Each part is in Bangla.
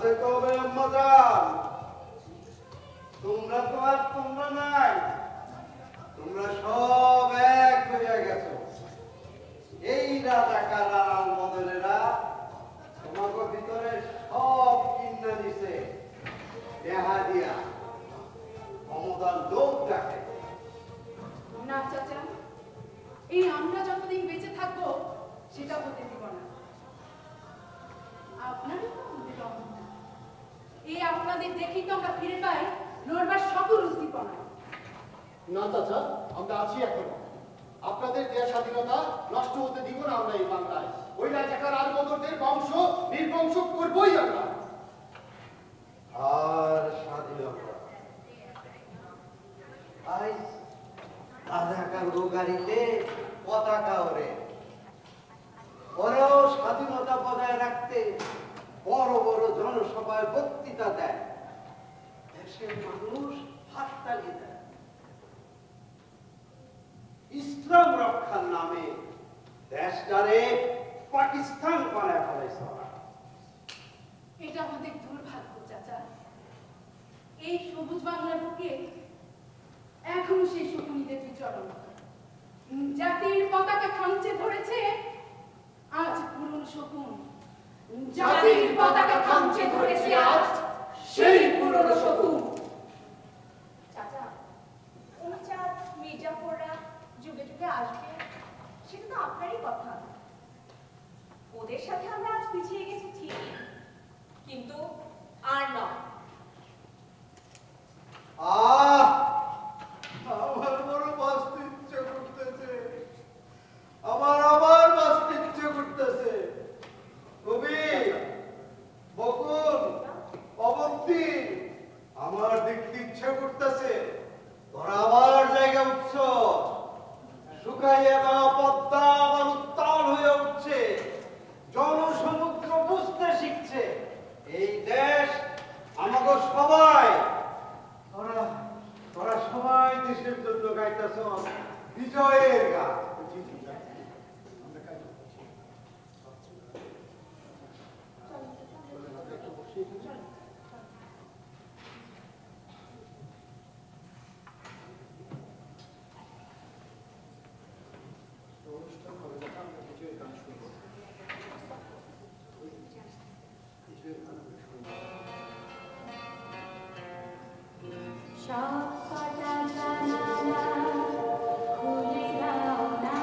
আছে তবে আম্মাজান, তোমরা তো আর তোমরা নাই, তোমরা সব এক হয়ে গেছো। এই রাজাকার আর মদনেরা তোমাকে ভিতরে সব কিনা নিছে দেহা দিয়া, ক্ষমতার লোক দেখে না চাচা, এই আমরা যতদিন বেঁচে থাকবো সেটা হতে দিব না। আপনারও তো আমাদের অহংকার, এই আপনাদের দেখি তো আমরা ফিরে পাই লড়বার সকল উদ্দীপনা। না চাচা, আমরা আছি এখনো। আপনাদের দেয়া স্বাধীনতা নষ্ট হতে দিব না আমরা এই বাংলায়। ওই রাজাকার আর মদরদের বংশ নির্বংশ করবই আমরা। আর স্বাধীনতা আজ রাজাকার গাড়িতে পতাকা ওরে, ওরাও স্বাধীনতা বজায় রাখতে বড় বড় জনসভায় বক্তৃতা দেয়, দেশের মানুষ হাততালি দেয়। ইসলাম রক্ষার নামে দেশটারে পাকিস্তান বানায় ফেলাইছে। এটা আমাদের দুর্ভাগ্য চাচা, এই সবুজ বাংলার বুকে এখনো সেই শকুনিদের বিচরণ। জাতির পতাকা খামচে ধরেছে আজ পুরনো শকুন, জাতির পতাকা খামচে ধরেছে আজ সেই পুরনো শকুন। চাচা, চাঁদ মির্জাফররা যুগে যুগে আসবে, সেটা তো আপনারই কথা। ওদের সাথে আমরা আজ পিছিয়ে গেছি ঠিকই, কিন্তু আর নয়। আমার বড় বাঁচতে ইচ্ছে করতেছে, আমার বাঁচতে ইচ্ছে করতেছে। কবি, বকুল, অবন্তী, আমার দেখতে ইচ্ছে করতেছে তোরা আমার জায়গা উঠছ। শুকাইয়া দেওয়া পদ্মা আবার উত্তাল হয়ে উঠছে, জনসমুদ্র বুঝতে শিখছে। এই দেশ আমাকে সবাই, তোরা সবাই দেশের জন্য গাইতেছ বিজয়ের গান। সব কথা জানা খুলে দাও না।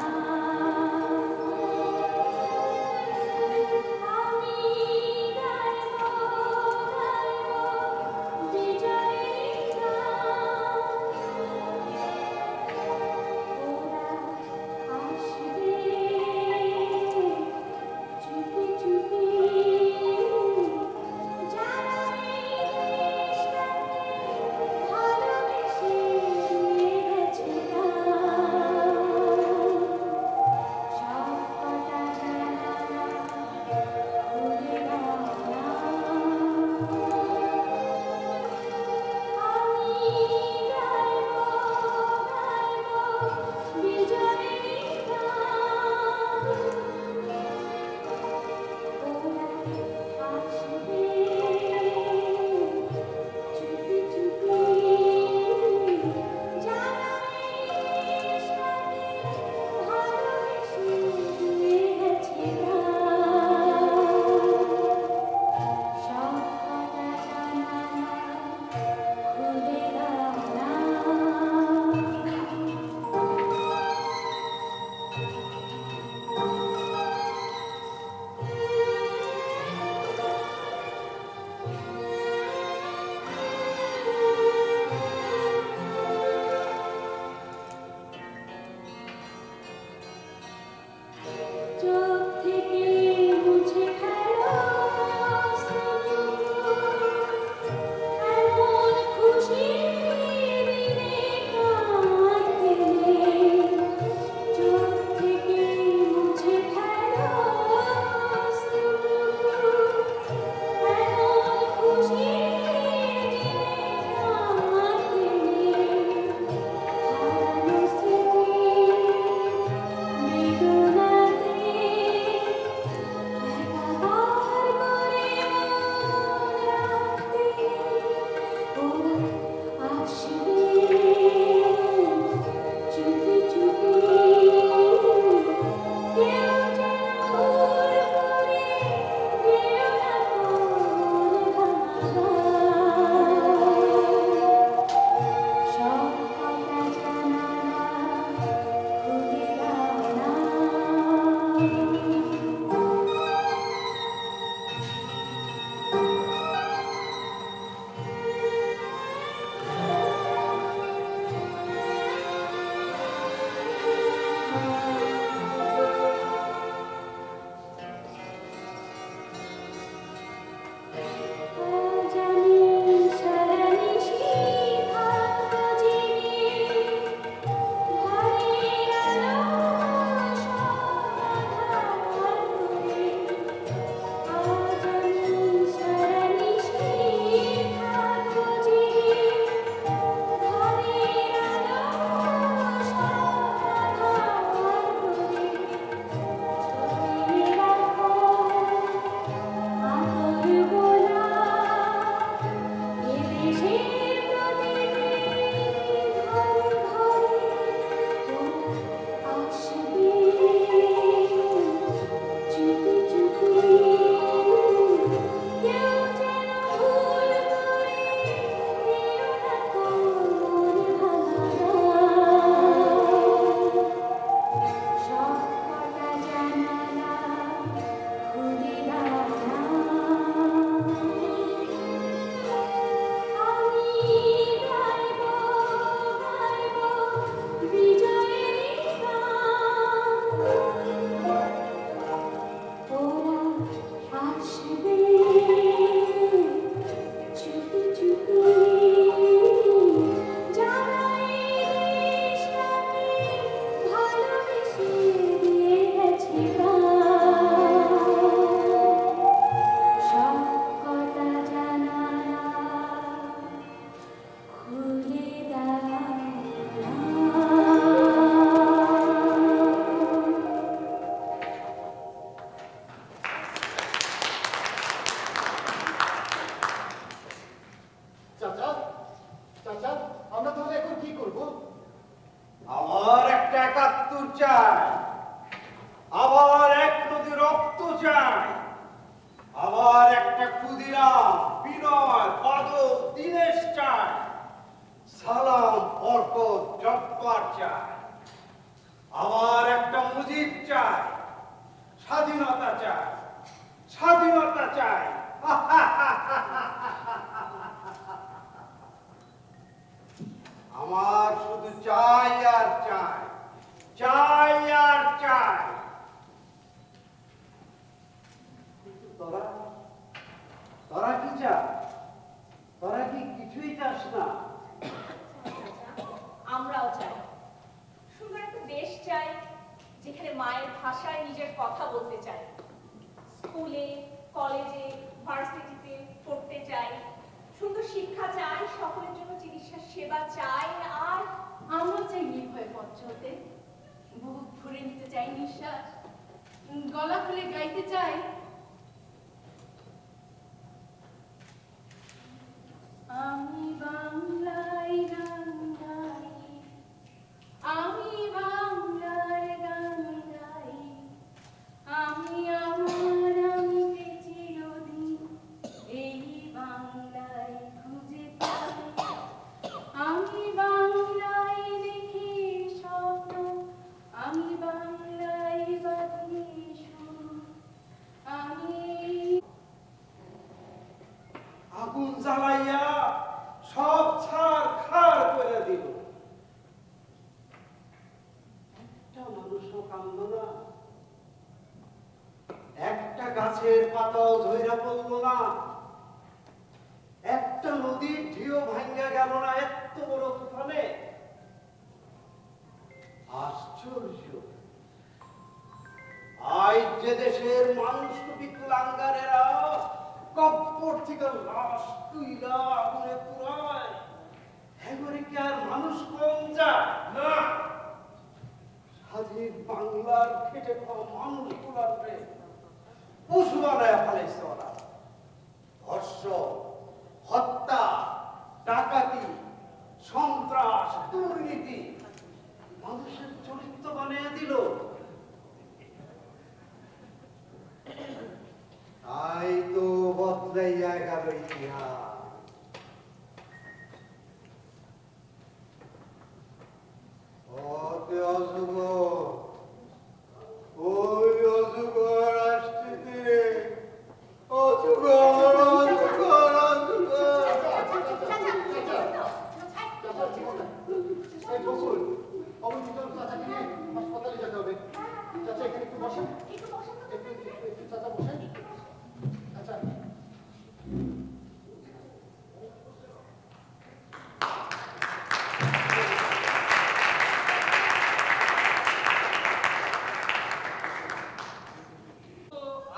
একাত্তর চাই, আবার এক নদী রক্ত চাই, আবার একটা ক্ষুদিরাম বিনয় বাদক দীনেশ চাই, সালাম বরকত জব্বার চাই, আবার একটা মুজিব চাই, স্বাধীনতা চাই, স্বাধীনতা চাই। আমার শুধু চাই আর চাই, চাই আর চাই। কিন্তু তোরা তোরা কি চাস? তোরা কি কিছুই চাস না? আমরাও চাই সুন্দর একটা দেশ চাই, যেখানে মায়ের ভাষায় নিজের কথা বলতে চাই, স্কুলে কলেজে ভার্সিটিতে পড়তে চাই, সুন্দর শিক্ষা চাই, সকলের জন্য চিকিৎসা সেবা চাই, আর আমরা চাই নির্ভয়ে পথ চলতে, বুক ভরে নিতে চাই নিঃশ্বাস, গলা খুলে গাইতে চাই আমি বাংলায় গান গাই, আমি বাংলার গান গাই, আমি আমার আমিতে চিরদিন এই বাংলায় খুঁজে পাই, আমি বাংলায় দেখি স্বপ্ন, আমি বাংলায় বাঁধি সুর, আমি আগুন জ্বালাইয়া সব ছাড় খাড় করে দিল। একটা মানুষও কামল না, একটা গাছের পাতাও ধইরা পড়ল না, একটা নদীর ঢেউ ভাঙ্গা গেল না এত বড় তুফানে। আশ্চর্য, আজ যে দেশের মানুষ বিকলাঙ্গারেরা কব্বর থেকে লাশ তুইলা আগুনে পুরায়, এবারে কি আর মানুষ কম যায় না? স্বাধীন বাংলার খেটে খাওয়া মানুষ গুলারে পশু বানায় ফেলাইছে ওরা। ধর্ষণ, হত্যা, ডাকাতি, সন্ত্রাস, দুর্নীতি মানুষের চরিত্র বানিয়ে দিল। তাই তো বদলাইয়া গেল ইতিহাস। ওতে অজগর, ওই অজগর আসতেছে, অজগর, অজগর, অজগর। এই বকুল, অবস্থিত চাচাকে নিয়ে হাসপাতালে যেতে হবে। চাচা এখানে একটু বসেন, একটু বসেন তো। একটু চাচা বসেন। আচ্ছা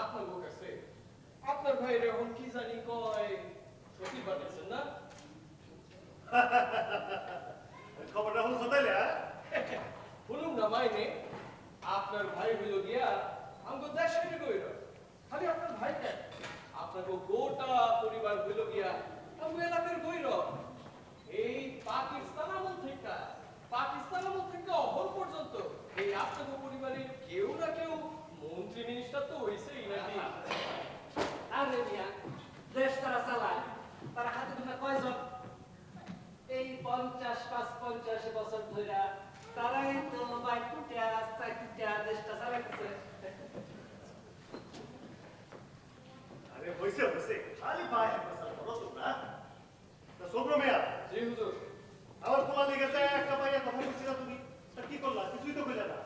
আপনার কাছে আপনার ভাইয়ের এখন কি জানি কয় সত্যি পাঠাচ্ছেন না? খবরটা হলো কোথায়? শুনুন না মাইনে, আপনার ভাই হইল গিয়া আমাকে দেশে গইল। খালি আপনার ভাই কেন, আপনাকে গোটা পরিবার হইল গিয়া আমাকে এলাকার গইল। এই পাকিস্তান আমল থেকে অহর পর্যন্ত এই আপনার পরিবারের কেউ না কেউ মন্ত্রী মিনিস্টার তো হইছেই নাকি? আরে মিয়া, দেশ তারা চালায়, তারা হাতে গোনা কয়জন? এই 50 বছর ধইরা তারাই তো বাইক কুটিয়া রাস্তায় কুটিয়া দেশটা চালাইতেছে। আরে হইছে হইছে, খালি ভাই হাসপাতাল বলো তোমরা। তা সুব্রমিয়া, জি হুজুর। আমার পোলা লেগেছে একটা ভাইয়া কথা বলছিল, তুমি তা কি করলা? কিছুই তো কইলা না।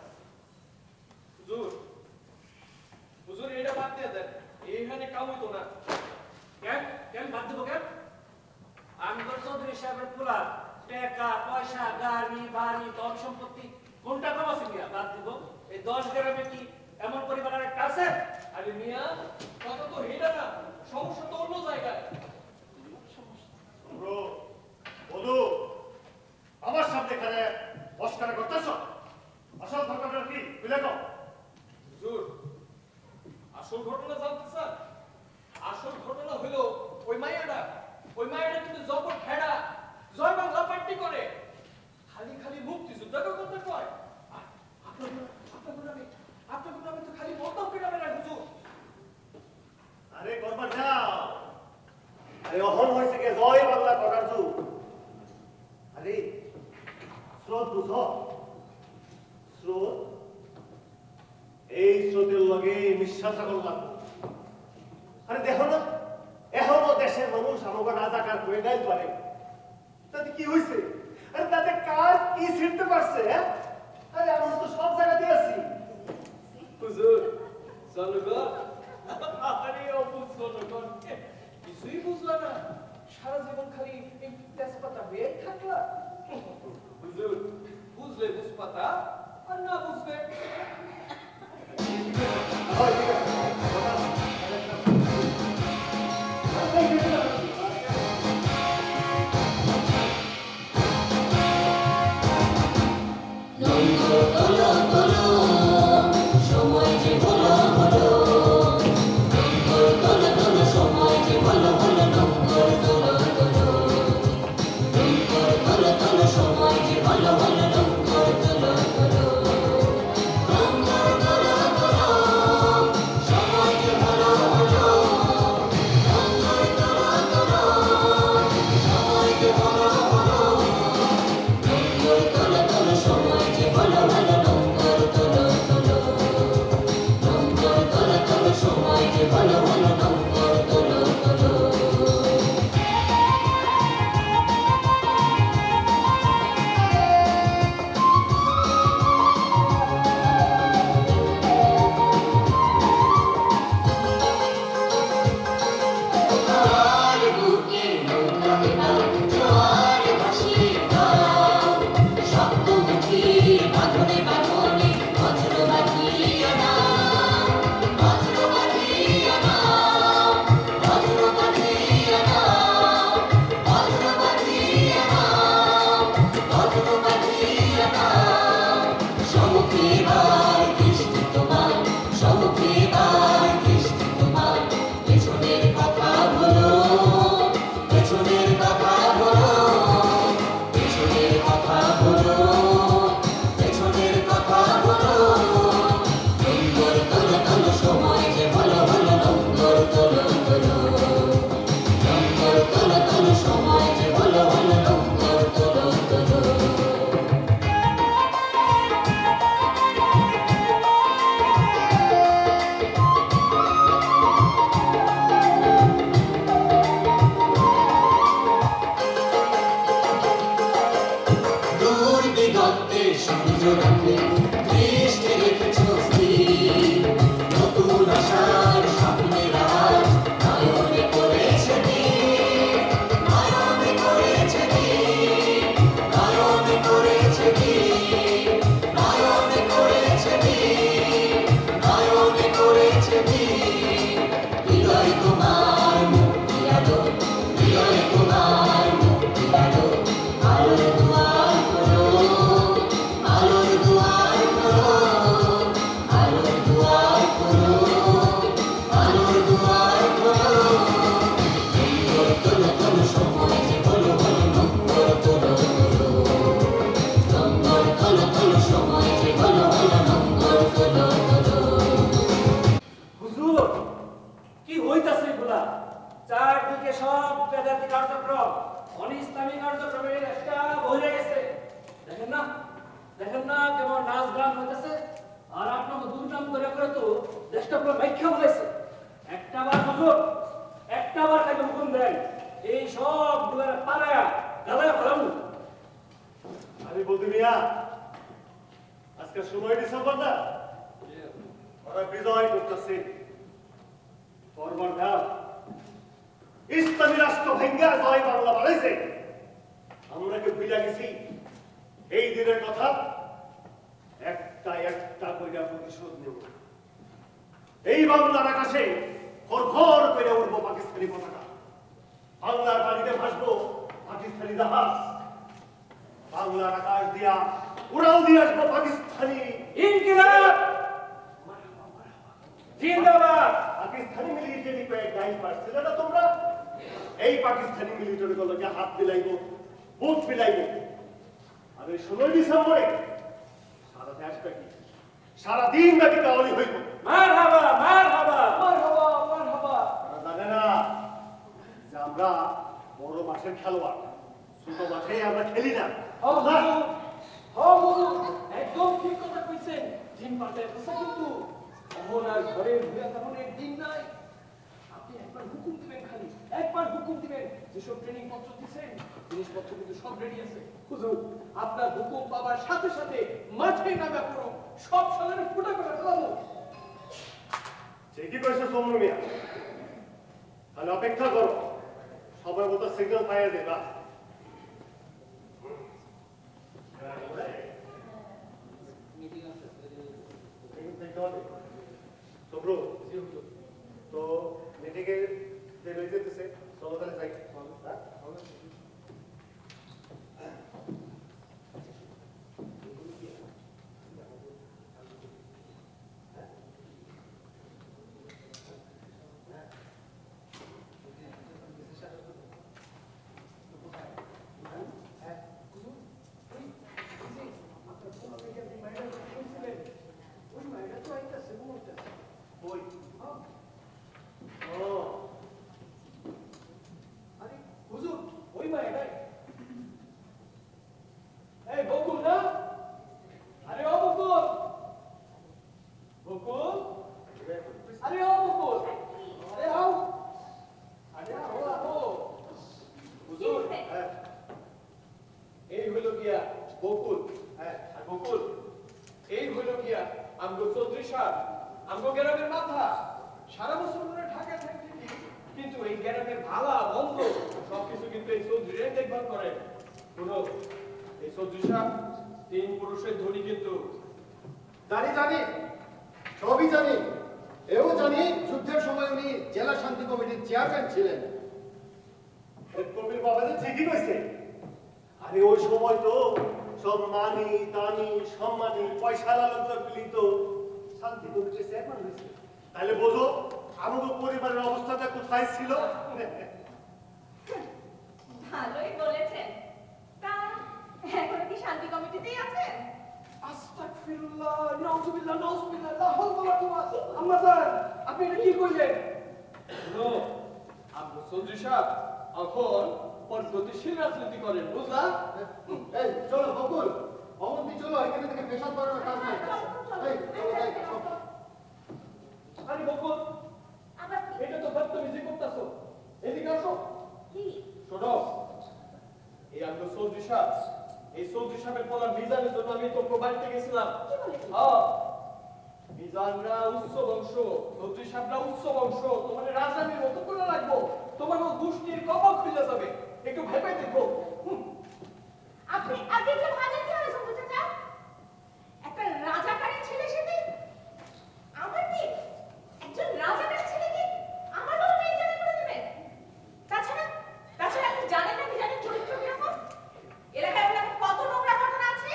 হুজুর এটা বাদ দিয়ে দেন, এইখানে কাম হইতো না। কেন কেন বাদ দেবো কেন? আমি তোর চৌধুরী সাহেবের পোলা, টাকা পয়সা গাড়ি বাড়ি ধন সম্পত্তি কোনটা কম আছে মিয়া বাদ দিব? এই 10 গ্রামে কি এমন পরিবার আর একটা আছে? আরে মিয়া, কথা তো হেটা না, সমস্যা তো অন্য জায়গায়। ব্রো, বলো, আমার সামনে এখানে অস্কার করতেছ? আসল ঘটনাটা কি? বুঝলে তো? হুজুর, আসল ঘটনা জানতে চান? আসল ঘটনা হলো ওই মাইয়াটা কিন্তু জবর ফেড়া, জয় বাংলা পার্টি করে, খালি খালি মুক্তিযুদ্ধের কথা কয়, আর স্রোত এই স্রোতের লগে বিশ্বাস করলাম। আরে দেখো না, এখনো দেশের মানুষ আমাকে রাজাকার করে গাইতে পারে। তাতে কি হয়েছে? আরে তাতে কার কি ছিঁড়তে পারছে? হ্যাঁ, আরে আমরা তো সব জায়গাতে আছি। হুজুর জনগণ, আরে অবুঝ জনগণ, কিছুই বুঝলা না, সারা জীবন খালি এই তেজপাতা বেয়ে থাকলা। হুজুর বুঝলে তেজপাতা, আর না বুঝলে হ্যাঁ হুজুর, একদম ঠিক কথা কইছেন। দিন পাল্টাইতেছে কিন্তু এখন আর ঘরে ভুয়া তেমনের দিন নাই। আপনি একবার হুকুম দিবেন, খালি একবার হুকুম দিবেন। যেসব ট্রেনিং পত্র দিচ্ছেন জিনিসপত্র কিন্তু সব রেডি আছে। হুজুর, আপনার হুকুম পাবার সাথে সাথে মাঠে নামা পুরো সব সালারে ফুটা করে ফেলাবো। ঠিকই কইছো সোমনু মিয়া, তাহলে অপেক্ষা করো, সবার মতো সিগন্যাল পাইয়া দেবা। তোমরা তো মিটিংয়ে যে রয়ে যেতেছে চলো তাহলে যাই। তাহলে বোঝো আমাদের পরিবারের অবস্থাটা কোথায় ছিল। ভালোই বলেছেন। তা এখন কি শান্তি কমিটিতেই আছেন? আস্তাগফিরুল্লাহ, নাউজুবিল্লাহ, নাউজুবিল্লাহ, লা হাওলা ওয়ালা কুওয়াতা। আম্মা জান, আপনি এটা কি কইলেন? নো, আব্দু চৌধুরী সাহেব এখন পরগতিশীল রাজনীতি করেন, বুঝলা? এই চলো বকুল, অমন্তি চলো, এখানে থেকে পেশাব করার কাজ নাই। এই চলো যাই। আরে বকুল, এটা তো বদতমিজি করতেছো। এদিকে আসো। কি? শোনো, এই আব্দু চৌধুরী সাহেব, এই চৌধুরী সাহেবের পোলা মিজানের জন্য আমি তো বাড়িতে গেছিলাম। মিজানরা উচ্চ বংশ, চৌধুরী সাহেবরা উচ্চ বংশ, তোমার রাজধানীর মতো করে রাখবো, তোমার গোষ্ঠীর কপাল খুলে যাবে। একটু ভেবে দেখো। আপনি আগে যে ভাজেন কি হয়েছে বুঝতে চাও? একটা রাজাকারের ছেলে সাথে আমার কি একজন রাজাকারের ছেলেকে আমার বাবা মেয়ে জানে করে দেবেন? তাছাড়া আপনি জানেন না মিজানের চরিত্র কিরকম? এলাকায় বলে কত নোংরা ঘটনা আছে।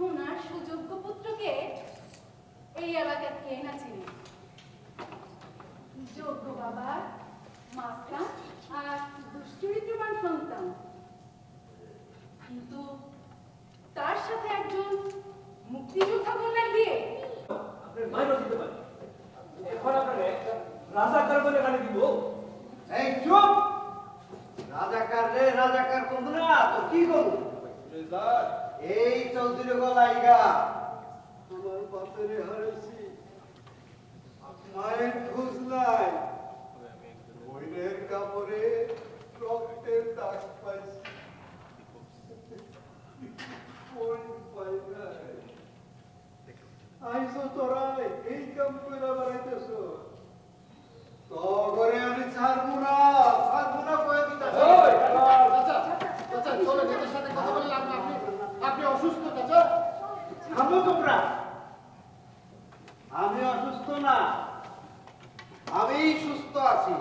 ওনার সুযোগ্য পুত্রকে এই এলাকার কে না চিনি? যোগ্য বাবা, মাস্টার আর দুশ্চরিত্রবান সন্তান, কিন্তু তার সাথে একজন মুক্তিযোদ্ধা কন্যার বিয়ে। আপনার মাইনও দিতে পারি, এখন আপনার একটা রাজাকার বলে গালি দিব। এই চুপ! রাজাকার রে, রাজাকার কোন না তো কি করব? এই চৌধুরী গলাইগা আমার পাথরে হারাইছি, মায়ের খোঁজ নাই, বইনের কাপড়ে রক্তের দাগ পাইছি, বই পাই নাই। আইসো তোরা এই কাম করে বেড়াইতেছ, তো ঘরে আমি ছাড়বো না কয়ে দিতেছি। চাচা চলো, এদের সাথে কথা বলে লাভ না। আপনি অসুস্থ চাচা। থামো তোমরা, আমি অসুস্থ না, আমি সুস্থ আছি।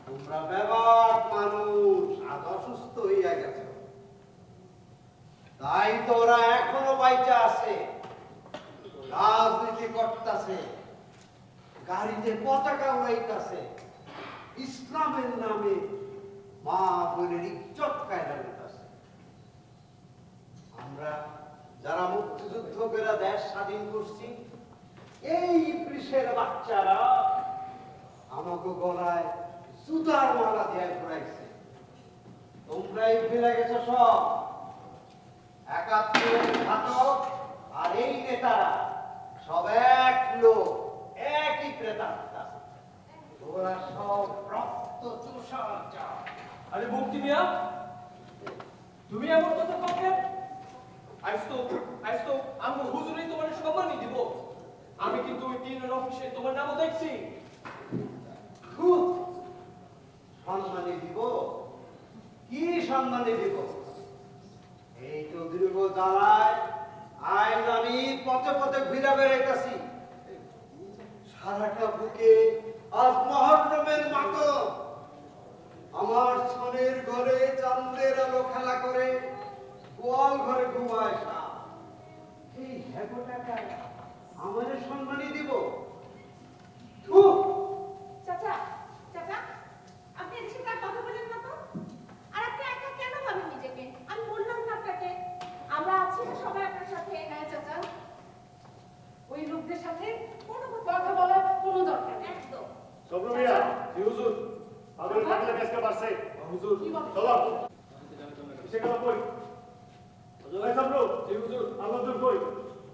তোমরা ব্যাপক মানুষ আজ অসুস্থ হইয়া গেছে, তাই তোরা এখনো বাইচা আছে, রাজনীতি করতেছে, গাড়িতে পতাকা উড়াইতেছে, ইসলামের নামে মা বোনের ইজ্জত কায়দা করতেছে। আমরা যারা মুক্তিযুদ্ধ করে দেশ স্বাধীন করছি, এই বৃষের বাচ্চারা আমাকে গলায় সুতার মালা দিয়ে ঘুরাইছে। তোমরাই ফেলে গেছো সব। ৭১ ঘাতক আর এই নেতারা সব এক লোক, একই প্রেতাত্মা। ওরা সব রক্ত চোষার চাল। আরে মুক্তি মিয়া, তুমি এমন কথা কবেন? আজ তো আমি হুজুরই তোমার সম্মানই দিব। আমি কিন্তু ওই দিনের অফিসে তোমার নামও দেখছি। খুব সম্মানী দিব, কি সম্মানী দিব? এই চৌধুরী গো জ্বালায় আইন আমি পথে পথে ঘুরে বেড়াইতেছি। সারাটা বুকে আজ মহরমের মাতম। আমার ছনের ঘরে চাঁদের আলো খেলা করে, গোয়াল ঘরে ঘুমায় সাপ। এই হ্যাগোটাকা আমাদের সম্মানী দিব? চাচা, চাচা, আপনি এর সাথে আর কথা বলেন না তো? আর আপনি একা কেন ভাবেন নিজেকে? আমি বললাম না আপনাকে, আমরা আছি না সবাই আপনার সাথে। হ্যাঁ চাচা, ওই লোকদের সাথে কোনো কথা বলার কোনো দরকার নেই। একদম। সবরু মিয়া, জি হুজুর। আমাদের পাগলে বেসকে পারছে। হুজুর, কি বলে? চলো। কিসে গেল কই? এই সবরু, জি হুজুর। আমরা দূর কই?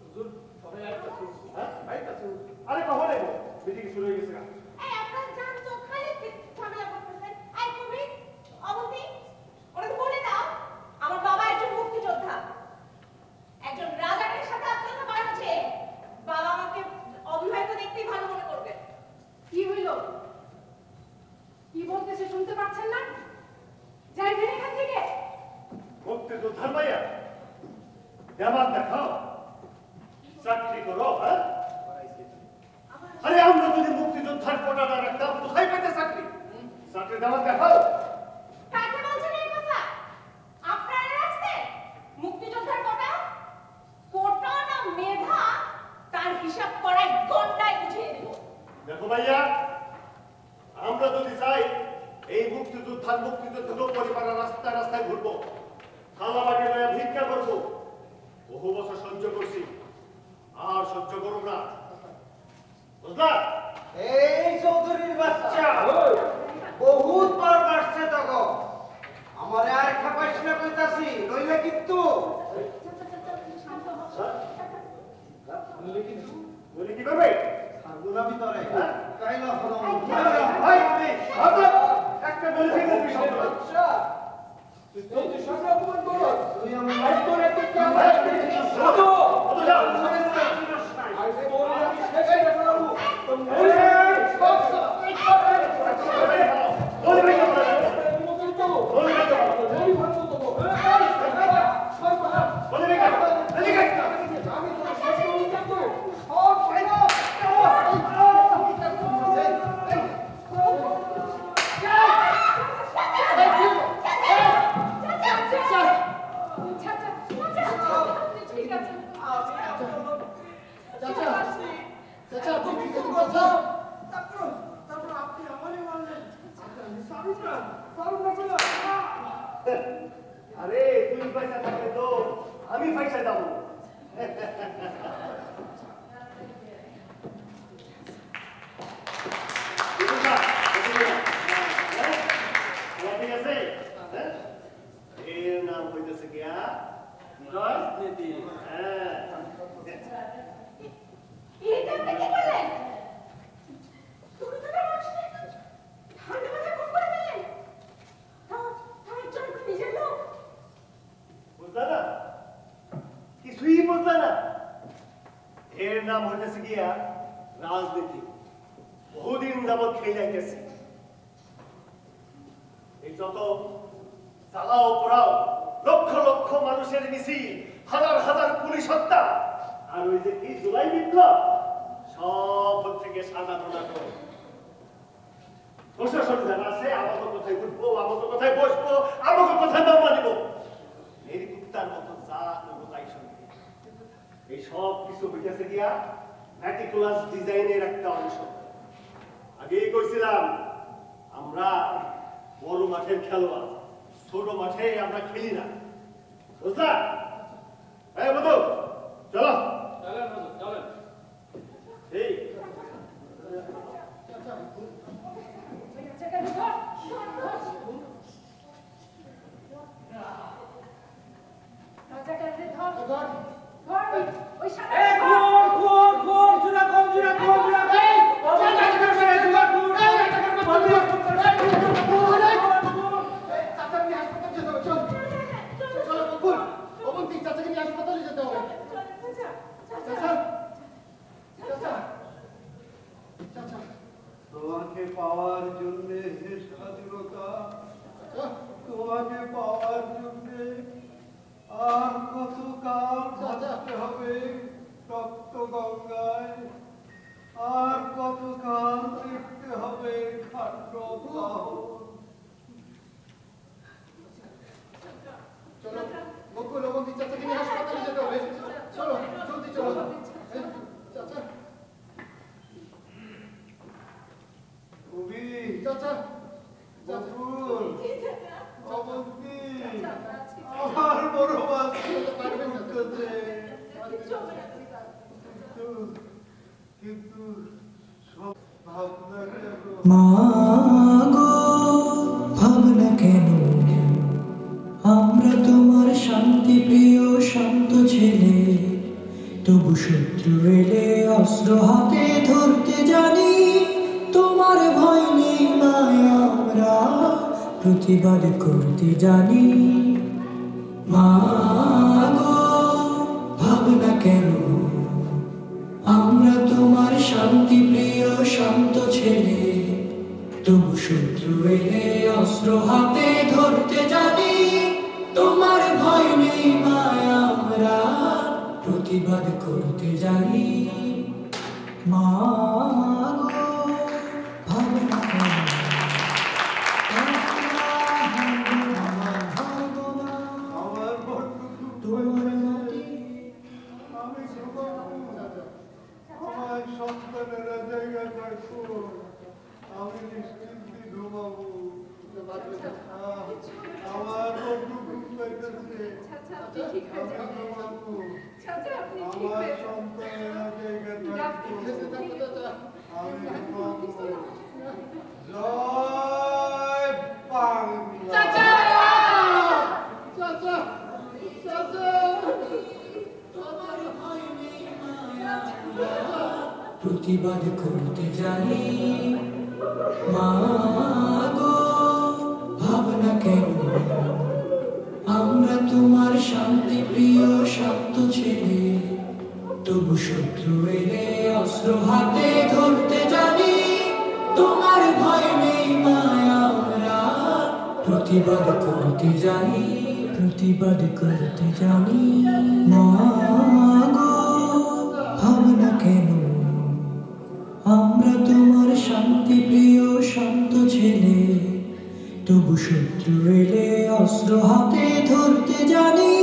হুজুর, সবাই আইতাছে। হ্যাঁ? আইতাছে। আরে কখন আইব? মিটিং শুরু হয়ে গেছে গা। এই আপনার জান তো খালি ঝামেলা করতেছেন। এই তুমি, অবধি, ওরা বলে দাও, আমার বাবা একজন মুক্তিযোদ্ধা। একজন রাজাকের সাথে আপনারা বাড়ছে, বাবা আমাকে অবিবাহিত দেখতেই ভালো মনে করবে। কি হইল? কি বলতেছে শুনতে পাচ্ছেন না? যাইবেন এখান থেকে। মুক্তিযোদ্ধার মাইয়া, দেমাগ দেখাও, চাকরি করো, হ্যাঁ? আরে আমরা যদি মুক্তিযোদ্ধার কোটা না রাখতাম, কোথায় পেতে চাকরি? চাকরি দেমাগ দেখাও। কাকে বলছেন এই কথা? আপনারা রাখছেন মুক্তিযোদ্ধার কোটা? কোটা না মেধা, তার হিসাব করায় ঘন্টায় বুঝিয়ে দেব। দেখো ভাইয়া, আমরা যদি চাই এই মুক্তিযোদ্ধার পরিবারের রাস্তায় রাস্তায় ঘুরবো, খালা বাড়ি লয়া ভিক্ষা করবো, বহু বছর সহ্য করছি, আর সহ্য করব না, বুঝলা? এই চৌধুরীর বাচ্চা বহুত বার বাড়ছে তখন। আমার আর খাপাইস না কইতাছি, নইলে কিন্তু বলি কি করবে? ছাড়বো ভিতরে। হ্যাঁ? তাই না হলো একটা বলে ঠিক আছে শব্দ। আচ্ছা, তুই চৌধুরীর সঙ্গে অপমান করো। তুই আমার লাইফ করে কত যাও? আজ তোর আমি শেষ করে ফেলাবো। বলি ভাই কেমন আছে? মুখেই তো। বলি ভাই কেমন আছে? বলি ভালো তো দেবো। বলি ভাই কেমন আছে? বলি ভাই কেমন আছে? আমি তোর শেষ করে যাবো। সব ফাইনা। ঠিক আছে। চাচা আপনি কি কিছু কথা। বলছেন? তারপর আপনি আমারই মানলেন। সারুন না বলে। আরে তুই পয়সা থাকলে তো আমি পয়সা যাবো। ঠিক আছে, এর নাম হইতেছে গিয়া রাজনীতি। হ্যাঁ, এটা আপনি কি করলেন? তুমি তো না মানুষকে ঠান্ডা মাথায় খুন করে ফেললেন। তার একজন নিজের লোক। বুঝলা না? কিছুই বুঝলা না? এর নাম হইতেছে গিয়া রাজনীতি। বহুদিন যাবৎ খেলে গেছে। এই যত চালাও পোড়াও, লক্ষ লক্ষ মানুষের মিছিল, হাজার হাজার পুলিশ হত্যা, আর ওই যে কি জুলাই বিপ্লব, সব হচ্ছে গিয়ে সাজানো নাটক। প্রশাসন যারা আছে, আমাকে কোথায় উঠবো, আমাকে কোথায় বসবো, আমাকে কোথায় মামলা দিব, এই কুত্তার মতো যা করবো তাই শুনবে। এই সব কিছু হইতেছে গিয়া ম্যাটিকুলাস ডিজাইনের একটা অংশ। আগেই কইছিলাম, আমরা বড় মাঠের খেলোয়াড়, ছোট মাঠে আমরা খেলি না, বুঝলা? এই বন্ধু, চলো। চলেন হুজুর, চলেন। এই ঘর ঘর ওই সামনে এই ঘর জুরা কম এই তোমাকে পাওয়ার জন্য হে স্বাধীনতা, তোমাকে পাওয়ার জন্য আর কত কাল ভাবতে হবে রক্ত গঙ্গায়, আর কত কাল দেখতে হবে খাদ্য চলো বকুল অবন্তি চাচাকে নিয়ে হাসপাতালে যেতে হবে। চলো জলদি চলো চাচা কবি চাচা বকুল অবন্তি আমার বড় বাচ্চা উঠতেছে, কিন্তু সব ভাবনা মা গো ভাবনা কেন, আমরা তোমার শান্তি প্রিয় শান্ত ছেলে, তবু শত্রু এলে অস্ত্র হাতে ধরতে জানি, তোমার ভয় নেই মায়া আমরা প্রতিবাদ করতে জানি। মা গো ভাবনা কেন, আমরা তোমার শান্তি প্রিয় শান্ত ছেলে, তবু শত্রু এলে অস্ত্র হাতে ধরতে জানি, তোমার ভয় নেই মায়া আমরা প্রতিবাদ করতে জানি। মা গো ভাবনা কেন, আমার বড্ড তোমার মাটি আমি আমার সন্তানেরা জায়গা থাকবো, আমি নিশ্চিন্তে ঘুমাবো। আমার বড্ড ঘুম পাইতেছে, চাচা আপনি ঠিক হয়ে আমি যাবেন। ঘুমাবো। চাচা আপনি ঠিক আমার হয়ে যাবেন। সন্তানেরা জায়গা থাকবো, আমি ঘুমাবো। জয় বাংলা। চাচা চাচা প্রতিবাদ করতে জানি। মা গো ভাবনা কেন, আমরা তোমার শান্তি প্রিয় শান্ত ছেলে, তবু শত্রু এলে অস্ত্র হাতে ধরতে জানি, তোমার ভয় নেই মায়া আমরা প্রতিবাদ করতে জানি, প্রতিবাদ করতে জানি। মা গো ভাবনা কেন, আমরা তোমার শান্তি প্রিয় শান্ত ছেলে, তবু শত্রু এলে অস্ত্র হাতে ধরতে জানি,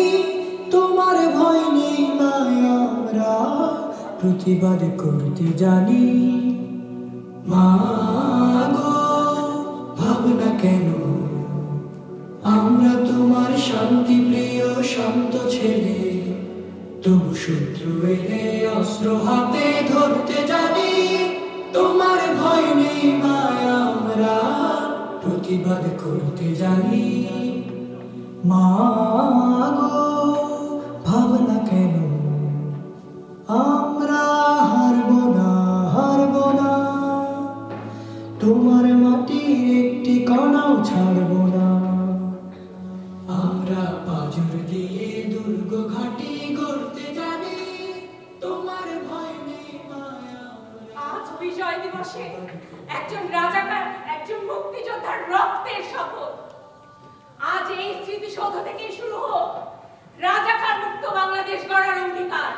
তোমার ভয় নেই মায়া আমরা প্রতিবাদ করতে জানি। মা গো ভাবনা কেন, আমরা তোমার শান্তি প্রিয় শান্ত ছেলে, তবু শত্রু এলে অস্ত্র হাতে ধরতে জানি, তোমার ভয় নেই মায়া আমরা প্রতিবাদ করতে জানি। মা গো ভাবনা কেন, আমরা হারবো না, তোমার মাটির একটি কণাও ছাড়বো না, আমরা পাজর দিয়ে দুর্গ ঘাটি গড়তে জানি, তোমার ভয় নেই মায়া আমরা। আজ বিজয় দিবসে একজন রাজাকার, একজন মুক্তিযোদ্ধার রক্তের শপথ। আজ এই স্মৃতিসৌধ থেকে শুরু হোক রাজাকার মুক্ত বাংলাদেশ গড়ার অঙ্গীকার।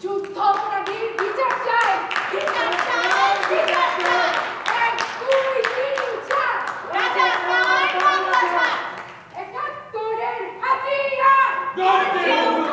যুদ্ধ অপরাধীর বিচার চাই, বিচার চাই, বিচার চাই। 1, 2, 3, 4 রাজা চাই, বাংলা চাই। 71-এর হাতিয়ার গর্জে উঠো